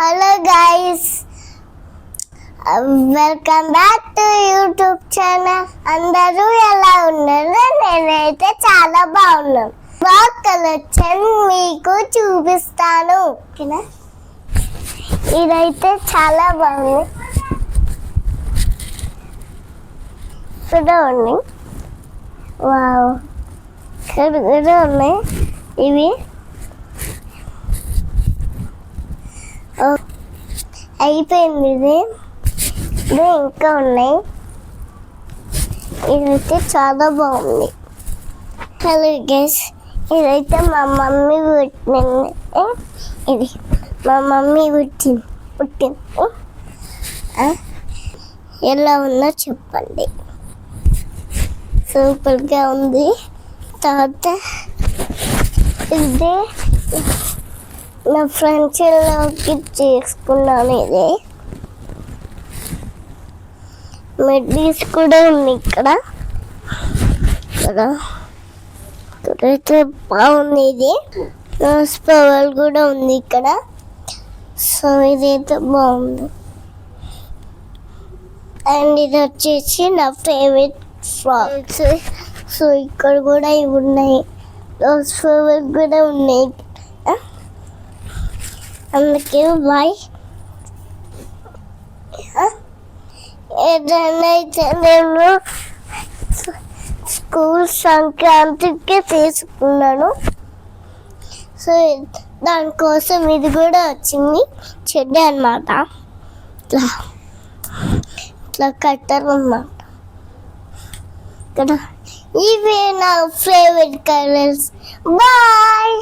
Hello guys, welcome back to YouTube channel. అందరూ ఎలా ఉన్నారు? నేనైతే చాలా బాగున్నాను. బ్లాగ్ కలెక్షన్ మీకు చూపిస్తాను. ఓకేనా? ఇదైతే చాలా బాగుంది. ఇక్కడ ఉన్నాయి. వావ్, ఇక్కడ కూడా ఉన్నాయి. ఇవి అయిపోయింది. ఇది ఇంకా ఉన్నాయి. ఇదైతే చాలా బాగుంది. హలో గైస్, ఇదైతే మా మమ్మీ పుట్టింది. ఇది మా మమ్మీ పుట్టింది. ఎలా ఉందో చెప్పండి. సూపర్గా ఉంది. తర్వాత ఇది నా ఫ్రెండ్స్లోకి చేసుకున్నాను. ఇది మెడ్డీస్ కూడా ఉంది. ఇక్కడైతే బాగుంది. ఇది నోస్ పవర్ కూడా ఉంది ఇక్కడ. సో ఇదైతే బాగుంది. అండ్ ఇది వచ్చేసి నా ఫేవరెట్ ఫ్రాక్స్. సో ఇక్కడ కూడా ఇవి ఉన్నాయి. నోస్ పవర్ కూడా ఉన్నాయి. అందుకే బాయ్. ఏదైనా నేను స్కూల్ సంక్రాంతికి తీసుకున్నాను. సో దానికోసం ఇది కూడా వచ్చింది. చెడ్డ అన్నమాట. ఇట్లా కట్టర్ అన్నమాట. ఇక్కడ ఇవే నా ఫేవరెట్ కలర్స్. బాయ్.